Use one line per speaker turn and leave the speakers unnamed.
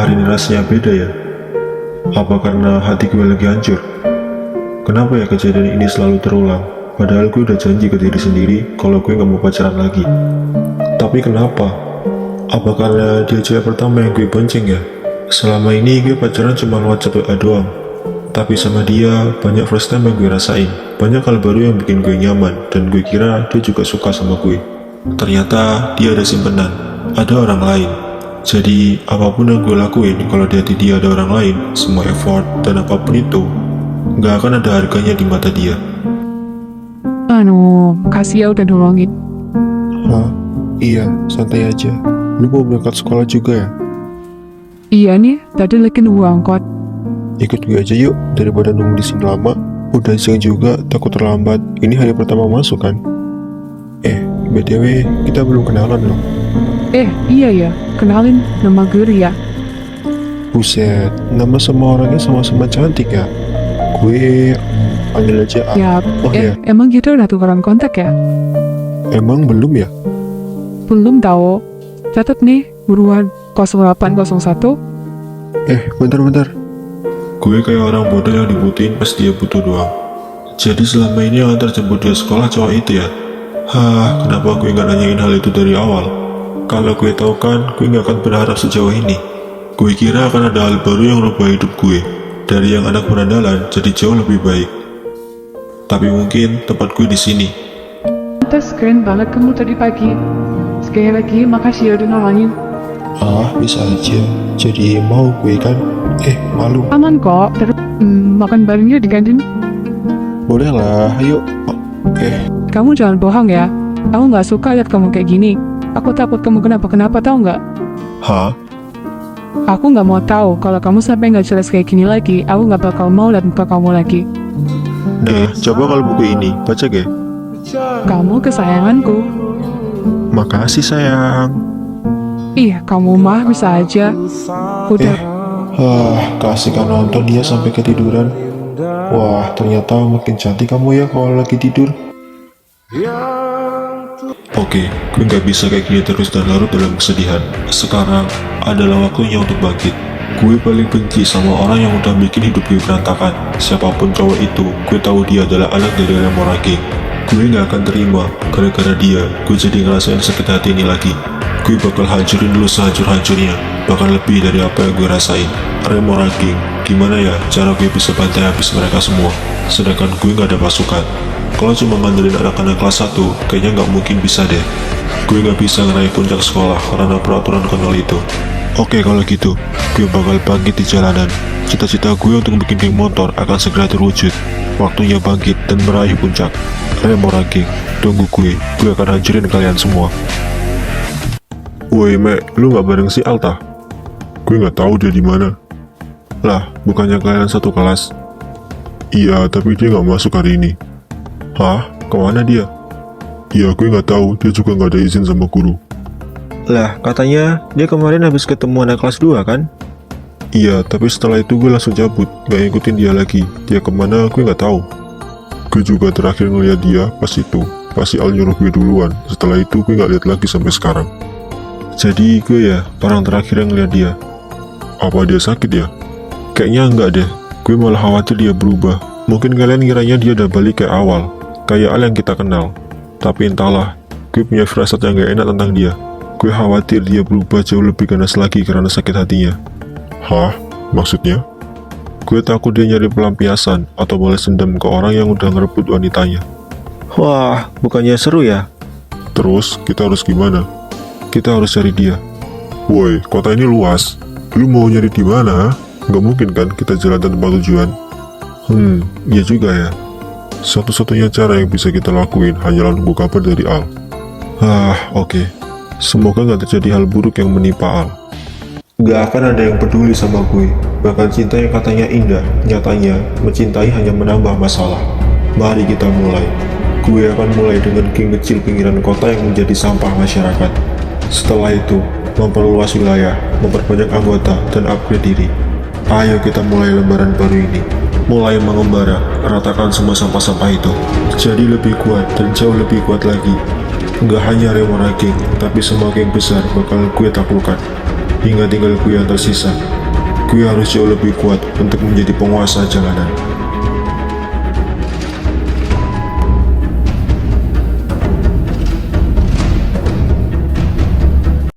hari ini rasanya beda ya? Apa karena hati gue lagi hancur? Kenapa ya kejadian ini selalu terulang? Padahal gue udah janji ke diri sendiri kalau gue gak mau pacaran lagi. Tapi kenapa? Apa karena dia cewek pertama yang gue bonceng ya? Selama ini gue pacaran cuma lewat WA doang. Tapi sama dia banyak first time yang gue rasain. Banyak hal baru yang bikin gue nyaman. Dan gue kira dia juga suka sama gue. Ternyata dia ada simpenan. Ada orang lain. Jadi apapun yang gue lakuin kalau di hati dia ada orang lain, semua effort dan apapun itu gak akan ada harganya di mata dia.
Makasih ya udah nolongin.
Hah? Iya, santai aja. Lu mau berangkat sekolah juga ya?
Iya nih, tadi lagi nunggu angkot.
Ikut gue aja yuk, daripada nunggu di sini lama. Udah siang juga, takut terlambat. Ini hari pertama masuk kan? BTW, kita belum kenalan loh.
Iya ya, kenalin nama gue Ria.
Buset, nama sama orangnya sama-sama cantik ya. Gue panggil aja A.
Ya,
Oh ya,
emang kita udah tukeran kontak ya?
emang belum ya?
Belum tahu. Catat nih, buruan 0801.
Bentar.
Gue kayak orang bodoh yang dibutuhin pas dia butuh doang. Jadi selama ini yang antar jemput dia sekolah cowok itu ya? Kenapa gue gak nanyain hal itu dari awal? Kalau gue tahu kan, gue gak akan berharap sejauh ini. Gue kira akan ada hal baru yang merubah hidup gue. Dari yang anak berandalan jadi jauh lebih baik. Tapi mungkin tempat gue di sini.
Terus keren banget kamu tadi pagi. Sekali lagi makasih ya udah nolongin.
Bisa aja. Jadi mau gue kan? Malu.
Aman kok. Terus makan barengnya di kantin.
Boleh lah, ayo.
Kamu jangan bohong ya. Aku nggak suka lihat kamu kayak gini. Aku takut kamu kenapa-kenapa, tahu nggak?
Hah?
Aku nggak mau tahu kalau kamu sampai nggak jelas kayak gini lagi. Aku nggak bakal mau lihat muka kamu lagi.
Coba kalau buku ini, baca ge.
Kamu kesayanganku.
Makasih sayang.
Ih, kamu mah bisa aja. Udah.
Kasih kan nonton dia sampai ketiduran. Wah, ternyata makin cantik kamu ya kalau lagi tidur.
Oke, gue gak bisa kayak gini terus dan larut dalam kesedihan. Sekarang adalah waktunya untuk bangkit. Gue paling benci sama orang yang udah bikin hidup gue berantakan. Siapapun cowok itu, gue tahu dia adalah anak dari Remorage. Gue gak akan terima, gara-gara dia, gue jadi ngerasain sakit hati ini lagi. Gue bakal hancurin dulu sehancur-hancurnya, bahkan lebih dari apa yang gue rasain. Remorage, gimana ya cara gue bisa bantai habis mereka semua, sedangkan gue gak ada pasukan. Kalau cuma ngandelin anak-anak kelas 1, kayaknya nggak mungkin bisa deh. Gue nggak bisa ngeraih puncak sekolah karena peraturan konyol itu. Oke, kalau gitu, gue bakal bangkit di jalanan. Cita-cita gue untuk bikin geng motor akan segera terwujud. Waktunya bangkit dan meraih puncak. Remorage, tunggu gue akan hancurin kalian semua. Woi, Mek, lu nggak bareng si Alta? Gue nggak tahu dia di mana. Lah, bukannya kalian satu kelas? Iya, tapi dia nggak masuk hari ini. Hah? Kemana dia? Ya gue nggak tahu, dia juga nggak ada izin sama guru.
Lah, katanya dia kemarin habis ketemu anak kelas 2 kan?
Iya, tapi setelah itu gue langsung cabut, gak ngikutin dia lagi. Dia kemana gue nggak tahu. Gue juga terakhir ngeliat dia pas si Al nyuruh gue duluan. Setelah itu gue nggak lihat lagi sampai sekarang. Jadi gue ya, orang terakhir yang ngeliat dia. Apa dia sakit ya? Kayaknya enggak deh, gue malah khawatir dia berubah. Mungkin kalian kiranya dia udah balik kayak awal, kayak Al yang kita kenal. Tapi entahlah, gue punya firasat yang gak enak tentang dia. Gue khawatir dia berubah jauh lebih ganas lagi karena sakit hatinya. Hah? Maksudnya? Gue takut dia nyari pelampiasan atau balas dendam ke orang yang udah ngerebut wanitanya.
Wah, bukannya seru ya?
Terus, kita harus gimana? Kita harus cari dia. Woi, kota ini luas. Lu mau nyari di mana? Gak mungkin kan kita jalan tanpa tujuan? Iya juga ya. Satu-satunya cara yang bisa kita lakuin hanyalah nunggu kabar dari Al. Oke. Semoga gak terjadi hal buruk yang menimpa Al. Gak akan ada yang peduli sama gue. Bahkan cinta yang katanya indah, nyatanya mencintai hanya menambah masalah. Mari kita mulai. Gue akan mulai dengan geng kecil pinggiran kota yang menjadi sampah masyarakat. Setelah itu, memperluas wilayah, memperbanyak anggota, dan upgrade diri. Ayo kita mulai lembaran baru ini. Mulai mengembara, ratakan semua sampah-sampah itu. Jadi lebih kuat dan jauh lebih kuat lagi. Nggak hanya Remorage, tapi semua geng besar bakal gue taklukkan. hingga tinggal gue yang tersisa. Gue harus jauh lebih kuat untuk menjadi penguasa jalanan.